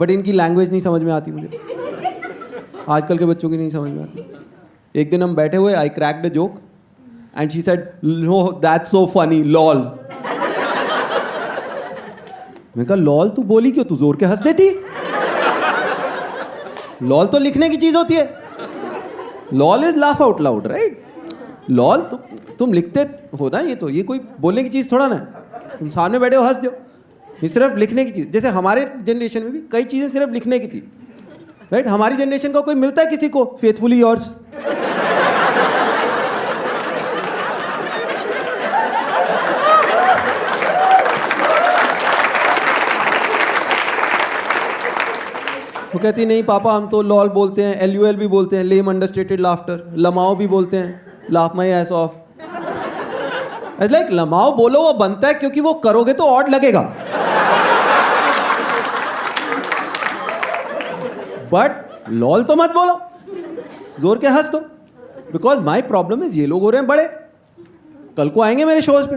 But इनकी language नहीं समझ में आती मुझे, आजकल के बच्चों की नहीं समझ में आती। एक दिन हम बैठे हुए, I cracked a joke and she said no that's so funny lol. मैंने कहा लॉल तू बोली क्यों, तू जोर के हंस देती। लॉल तो लिखने की चीज होती है, lol is laugh out loud right. Lol तुम लिखते हो ना, ये कोई बोलने की चीज थोड़ा ना है, तुम सामने बैठे हो हंस दो, ये सिर्फ लिखने की चीज। जैसे हमारे जनरेशन में भी कई चीजें सिर्फ लिखने की थी राइट। हमारी जनरेशन का कोई मिलता है किसी को फेथफुली योर्स, वो कहती नहीं पापा हम तो लॉल बोलते हैं, LUL भी बोलते हैं, लेम अंडरस्टेटेड लाफ्टर, लमाओ भी बोलते हैं, laugh my S of. It's like लमाओ बोलो वो बनता है क्योंकि वो करोगे तो ऑड लगेगा, बट लॉल तो मत बोलो, जोर के हंस दो। बिकॉज माई प्रॉब्लम इज ये लोग हो रहे हैं बड़े, कल को आएंगे मेरे शोज पे,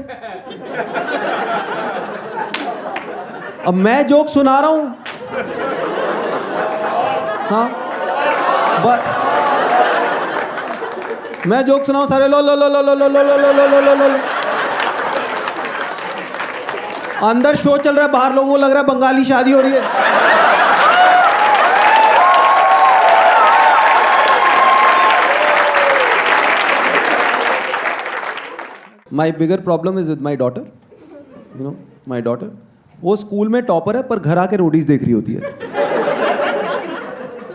अब मैं जोक सुना रहा हूं, हाँ मैं जोक सुनाऊं सारे लो लो लो लो लो लो लो लो लो लो लो लो लो। अंदर शो चल रहा है, बाहर लोगों को लग रहा है बंगाली शादी हो रही है। My bigger problem is with my daughter, you know my daughter, वो स्कूल में टॉपर है पर घर आके रोडीज देख रही होती है,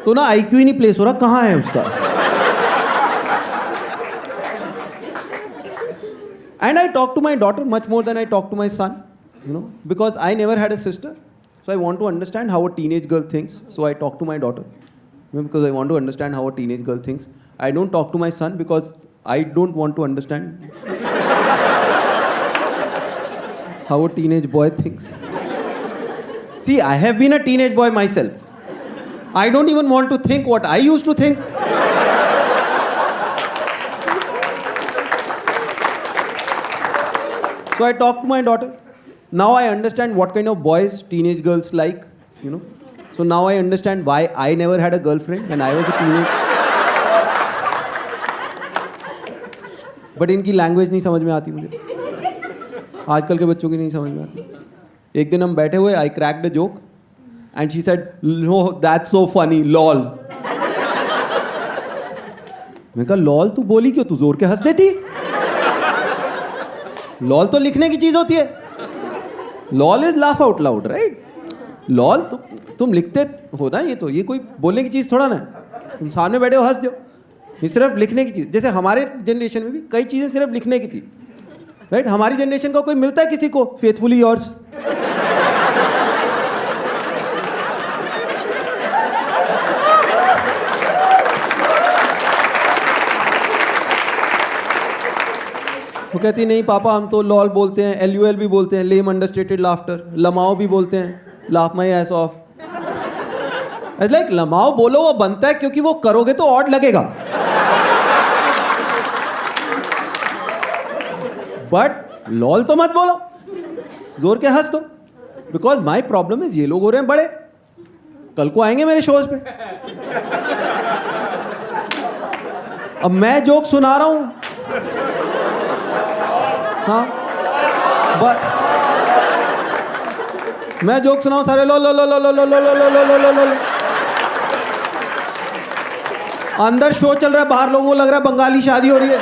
तो ना IQ ही नहीं प्लेस हो रहा, कहाँ है उसका। And I talk to my daughter much more than I talk to my son, you know, because I never had a sister, so I want to understand how a teenage girl thinks, so I talk to my daughter, because I want to understand how a teenage girl thinks. I don't talk to my son because I don't want to understand how a teenage boy thinks. See, I have been a teenage boy myself. I don't even want to think what I used to think. So I talk to my daughter. Now I understand what kind of boys teenage girls like, you know. So now I understand why I never had a girlfriend when I was a teenager. But इनकी language नहीं समझ में आती मुझे, आजकल के बच्चों की नहीं समझ में आती। एक दिन हम बैठे हुए, I cracked a joke and she said no that's so funny lol. मैंने कहा लॉल तू बोली क्यों, तू जोर के हंस देती। लॉल तो लिखने की चीज होती है, lol is laugh out loud right. Lol तुम लिखते हो ना, ये कोई बोलने की चीज थोड़ा ना है, तुम सामने बैठे हो हंस दो, ये सिर्फ लिखने की चीज। जैसे हमारे जनरेशन में भी कई चीजें सिर्फ लिखने की थी राइट। हमारी जनरेशन का कोई मिलता है किसी को फेथफुली योर्स, वो कहती नहीं पापा हम तो लॉल बोलते हैं, LUL भी बोलते हैं, लेम अंडरस्टेटेड लाफ्टर, लमाओ भी बोलते हैं, laugh my S of. It's like लमाओ बोलो वो बनता है क्योंकि वो करोगे तो ऑड लगेगा, बट लॉल तो मत बोलो, जोर के हंस दो। बिकॉज माई प्रॉब्लम इज ये लोग हो रहे हैं बड़े, कल को आएंगे मेरे शोज पे, अब मैं जोक सुना रहा हूं, हाँ मैं जोक सुनाऊं सारे लो लो लो लो लो लो लो लो लो लो लो लो। अंदर शो चल रहा है, बाहर लोगों को लग रहा है बंगाली शादी हो रही है।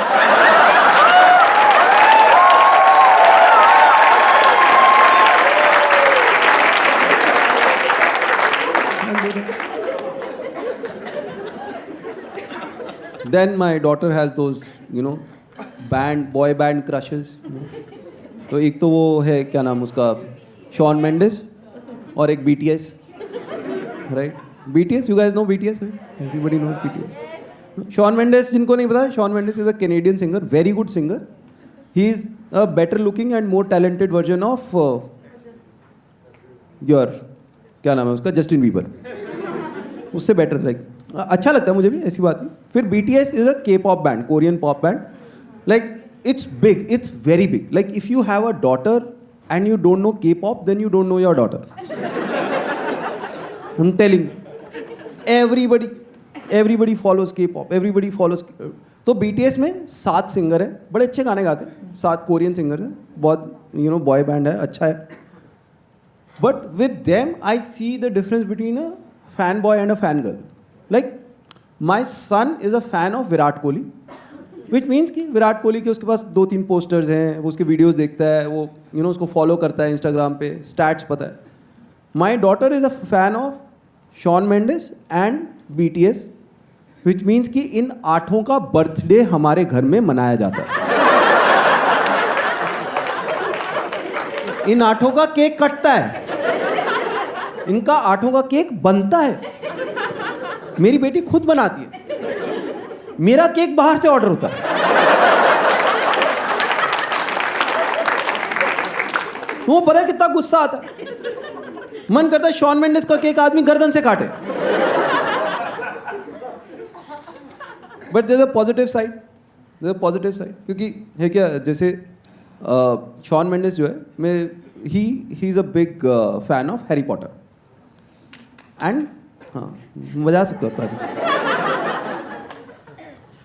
Then my daughter has those, you know, boy band crushes. तो एक तो वो है क्या नाम उसका, शॉन मेंडिस, और एक BTS, right? BTS, you guys know BTS, right? Everybody knows BTS. Shawn Mendes जिनको नहीं पता, Shawn Mendes is a Canadian singer, very good singer. He is a better looking and more talented version of your क्या नाम है उसका, Justin Bieber, उससे better, like अच्छा लगता है मुझे भी, ऐसी बात नहीं। फिर BTS is a K-pop band, Korean pop band, like it's big, it's very big. Like if you have a daughter and you don't know K-pop, then you don't know your daughter. I'm telling you, everybody follows K-pop, everybody follows. तो BTS में 7 singer है, बड़े अच्छे गाने गाते हैं, 7 Korean singer हैं, बहुत बॉय बैंड है, अच्छा है. But with them, I see the difference between a fanboy and a fangirl. Like, my son is a fan of Virat Kohli, which means कि विराट कोहली के उसके पास 2-3 पोस्टर्स हैं, वो उसके वीडियोस देखता है, वो उसको फॉलो करता है इंस्टाग्राम पे, स्टैट्स पता है. My daughter is a fan of Shawn Mendes and BTS, which means कि इन 8 का बर्थडे हमारे घर में मनाया जाता है. इन 8 का केक कटता है, इनका 8 का केक बनता है. मेरी बेटी खुद बनाती है, मेरा केक बाहर से ऑर्डर होता है. वो पता है कितना गुस्सा आता है, मन करता है शॉन मेंडिस का केक आदमी गर्दन से काटे. But there is a positive side, क्योंकि है क्या, जैसे शॉन मेंडिस जो है, he is a big fan of Harry Potter. And हाँ, बजा सकता होता.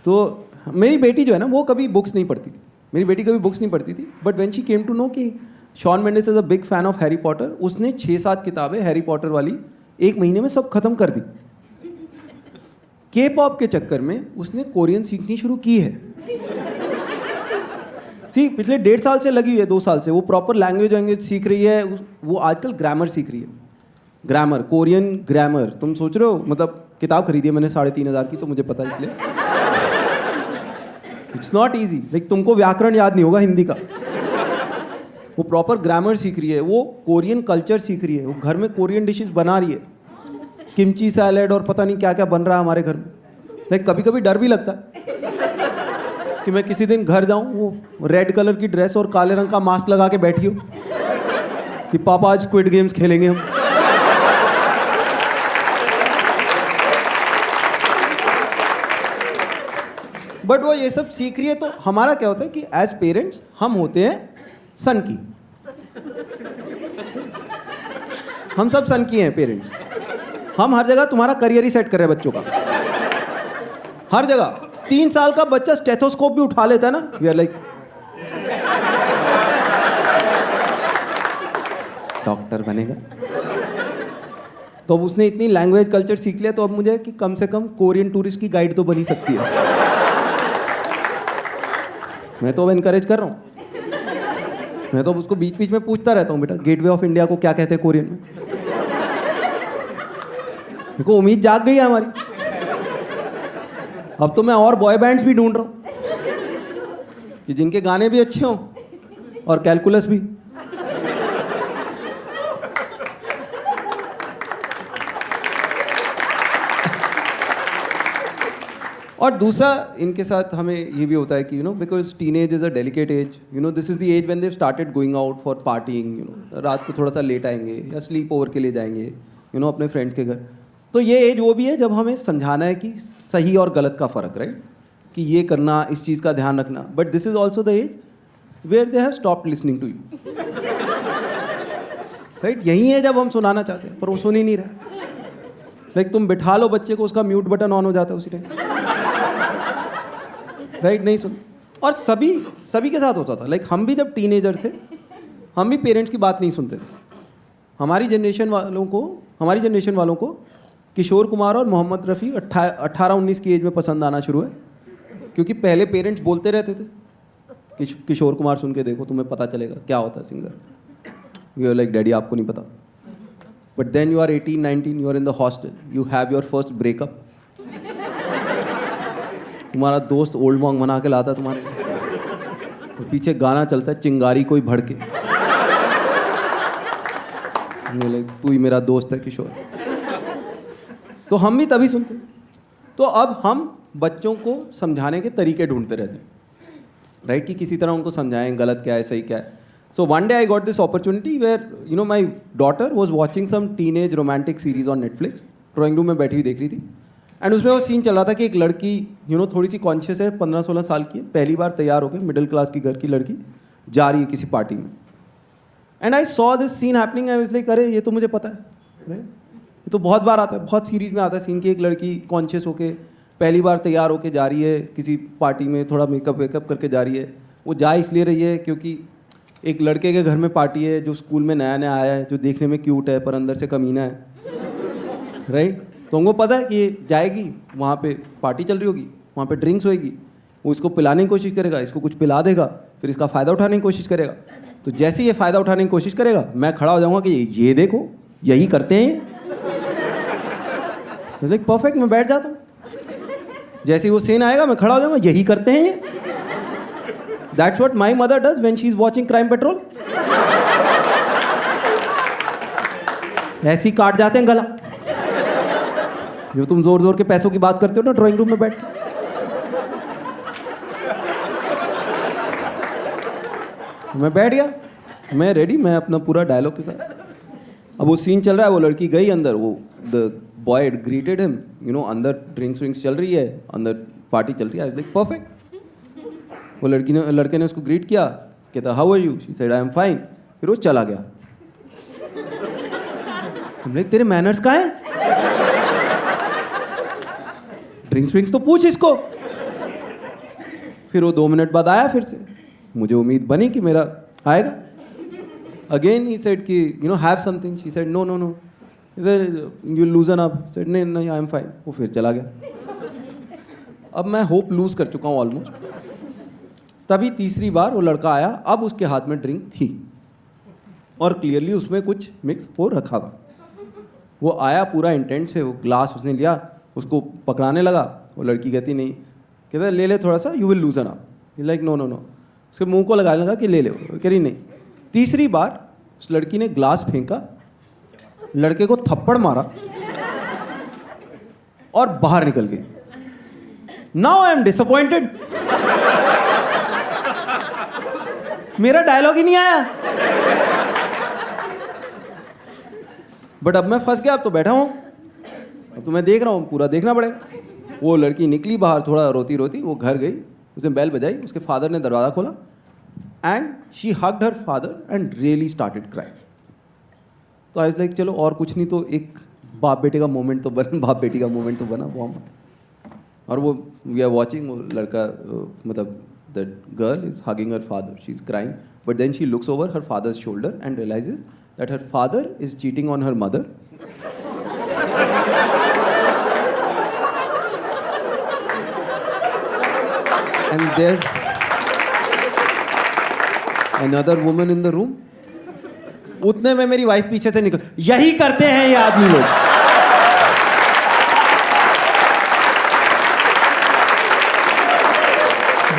तो मेरी बेटी जो है ना, वो कभी बुक्स नहीं पढ़ती थी. But when she came to know कि Shawn Mendes is a big fan of Harry Potter, उसने 6-7 किताबें हैरी पॉटर वाली 1 महीने में सब खत्म कर दी. K-pop के चक्कर में उसने कोरियन सीखनी शुरू की है. पिछले 1.5 साल से लगी हुई है, 2 साल से वो प्रॉपर लैंग्वेज सीख रही है. वो आजकल ग्रामर सीख रही है, ग्रामर, कोरियन ग्रामर. तुम सोच रहे हो, मतलब किताब खरीदी है मैंने 3,500 की, तो मुझे पता है इसलिए. It's not easy. लाइक तुमको व्याकरण याद नहीं होगा हिंदी का. वो प्रॉपर ग्रामर सीख रही है, वो कोरियन कल्चर सीख रही है, वो घर में कोरियन डिशेस बना रही है, किमची सैलेड और पता नहीं क्या क्या बन रहा है हमारे घर में. लाइक कभी कभी डर भी लगता है कि मैं किसी दिन घर जाऊं, वो रेड कलर की ड्रेस और काले रंग का मास्क लगा के बैठी हो कि पापा आज स्क्विड गेम्स खेलेंगे हम. बट वो ये सब सीख रही है. तो हमारा क्या होता है कि एज पेरेंट्स हम होते हैं सन की. हम सब सन की हैं पेरेंट्स. हम हर जगह तुम्हारा करियर ही सेट कर रहे हैं बच्चों का, हर जगह. 3 साल का बच्चा स्टेथोस्कोप भी उठा लेता है ना, वी आर लाइक डॉक्टर बनेगा. तो अब उसने इतनी लैंग्वेज कल्चर सीख लिया, तो अब मुझे कि कम से कम कोरियन टूरिस्ट की गाइड तो बनी सकती है. मैं तो अब इनकरेज कर रहा हूँ. मैं तो उसको बीच बीच में पूछता रहता हूँ, बेटा गेटवे ऑफ इंडिया को क्या कहते हैं कोरियन में. देखो उम्मीद जाग गई है हमारी. अब तो मैं और बॉय बैंड्स भी ढूंढ रहा हूँ कि जिनके गाने भी अच्छे हों और कैलकुलस भी. और दूसरा इनके साथ हमें ये भी होता है कि because teenage is a delicate age. This is the age when they started going out for partying. रात को थोड़ा सा लेट आएंगे या स्लीप ओवर के लिए जाएंगे अपने फ्रेंड्स के घर. तो ये एज वो भी है जब हमें समझाना है कि सही और गलत का फ़र्क, राइट, कि ये करना, इस चीज़ का ध्यान रखना. But this is also the age where they have stopped listening to you, right. यही है जब हम सुनाना चाहते हैं पर वो सुन ही नहीं रहा. लाइक तुम बिठा लो बच्चे को, उसका म्यूट बटन ऑन हो जाता है उसी टाइम, राइट, नहीं सुन. और सभी के साथ होता था. लाइक हम भी जब टीनेजर थे, हम भी पेरेंट्स की बात नहीं सुनते थे. हमारी जनरेशन वालों को किशोर कुमार और मोहम्मद रफ़ी 18-19 की एज में पसंद आना शुरू है, क्योंकि पहले पेरेंट्स बोलते रहते थे किशोर कुमार सुन के देखो, तुम्हें पता चलेगा क्या होता है singer. You are like daddy आपको नहीं पता. But then you are 18-19, you are in the hostel, you have your first breakup. तुम्हारा दोस्त ओल्ड मॉन्ग बना के लाता है तुम्हारे लिए, तो पीछे गाना चलता है चिंगारी कोई भड़के. तू ही मेरा दोस्त है किशोर. तो हम भी तभी सुनते. तो अब हम बच्चों को समझाने के तरीके ढूंढते रहते हैं, राइट, कि किसी तरह उनको समझाएं गलत क्या है सही क्या है. So one day I got this opportunity where my daughter was watching some teenage romantic series on Netflix. Drawing room में बैठी हुई देख रही थी. एंड उसमें वो सीन चल रहा था कि एक लड़की थोड़ी सी कॉन्शियस है, 15-16 साल की है, पहली बार तैयार होकर मिडिल क्लास की घर की लड़की जा रही है किसी पार्टी में. And I saw this scene happening. I was like, अरे ये तो मुझे पता है, ये तो बहुत बार आता है, बहुत सीरीज में आता है सीन की एक लड़की कॉन्शियस होके पहली बार तैयार होके जा रही है किसी पार्टी में, थोड़ा मेकअप वेकअप करके जा रही है। वो जा इसलिए रही है क्योंकि एक लड़के के घर में पार्टी है जो स्कूल में नया नया आया है, जो देखने में क्यूट है पर अंदर से कमीना है, राइट। तो उनको पता है कि ये जाएगी, वहाँ पे पार्टी चल रही होगी, वहाँ पे ड्रिंक्स होएगी, वो इसको पिलाने की कोशिश करेगा, इसको कुछ पिला देगा, फिर इसका फ़ायदा उठाने की कोशिश करेगा। तो जैसे ये फ़ायदा उठाने की कोशिश करेगा, मैं खड़ा हो जाऊँगा कि ये देखो यही करते हैं, लाइक परफेक्ट, मैं बैठ जाता हूँ। जैसे ही वो सीन आएगा मैं खड़ा हो जाऊँगा, यही करते हैं। That's what my mother does when she is watching crime petrol. ऐसे ही काट जाते हैं गला, जो तुम जोर जोर के पैसों की बात करते हो ना ड्राइंग रूम में बैठ के। मैं बैठ गया, मैं रेडी, मैं अपना पूरा डायलॉग के साथ। अब वो सीन चल रहा है, वो लड़की गई अंदर, वो the boy greeted him, you know, अंदर ड्रिंक्स विंक्स चल रही है, अंदर पार्टी चल रही है, आई वाज लाइक परफेक्ट। वो लड़के ने उसको ग्रीट किया, कहता how are you, she said I am fine, फिर वो चला गया। हम लाइक तेरे मैनर्स कहाँ हैं? ड्रिंक्स विंक्स तो पूछ इसको। फिर वो 2 मिनट बाद आया फिर से, मुझे उम्मीद बनी कि मेरा आएगा। अगेन ही सेड कि you know have something, she said no no no, you loosen up, said नहीं नहीं आई एम फाइन, वो फिर चला गया। अब मैं होप लूज कर चुका हूँ ऑलमोस्ट। तभी तीसरी बार वो लड़का आया, अब उसके हाथ में ड्रिंक थी और क्लियरली उसमें कुछ मिक्स हो रखा था। वो आया पूरा इंटेंट से, वो ग्लास उसने लिया, उसको पकड़ाने लगा। वो लड़की कहती नहीं, कहता ले ले थोड़ा सा, you will loosen up, like no no no, उसके मुंह को लगाने लगा कि ले ले, कह रही नहीं। तीसरी बार उस लड़की ने ग्लास फेंका, लड़के को थप्पड़ मारा और बाहर निकल गई। नाउ आई एम डिसअपॉइंटेड, मेरा डायलॉग ही नहीं आया। बट अब मैं फंस गया, अब तो बैठा हूं, अब तो मैं देख रहा हूं, पूरा देखना पड़ेगा। वो लड़की निकली बाहर थोड़ा रोती रोती, वो घर गई, उसने बेल बजाई, उसके फादर ने दरवाज़ा खोला and she hugged her father and really started crying. तो आई वाज लाइक चलो और कुछ नहीं तो एक बाप बेटे का मोमेंट तो बना, बाप बेटी का मोमेंट तो बना वो। और वो वी आर वॉचिंग, वो लड़का मतलब the girl is hugging her father, she is crying, but then she looks over her father's shoulder and realizes that her father is cheating on her mother. And there's another woman in the room. उतने में मेरी wife पीछे से निकल, यही करते हैं ये आदमी लोग।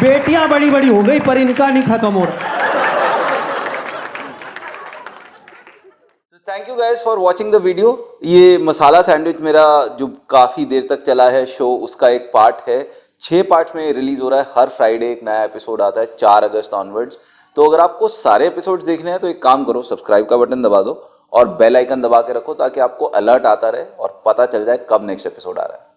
बेटियां बड़ी बड़ी हो गई पर इनका नहीं खत्म हो रहा। Thank you guys for watching the video. ये मसाला सैंडविच मेरा जो काफी देर तक चला है शो, उसका एक पार्ट है। 6 पार्ट्स में रिलीज हो रहा है, हर फ्राइडे एक नया एपिसोड आता है 4 अगस्त ऑनवर्ड्स। तो अगर आपको सारे एपिसोड्स देखने हैं तो एक काम करो, सब्सक्राइब का बटन दबा दो और बेल आइकन दबा के रखो ताकि आपको अलर्ट आता रहे और पता चल जाए कब नेक्स्ट एपिसोड आ रहा है।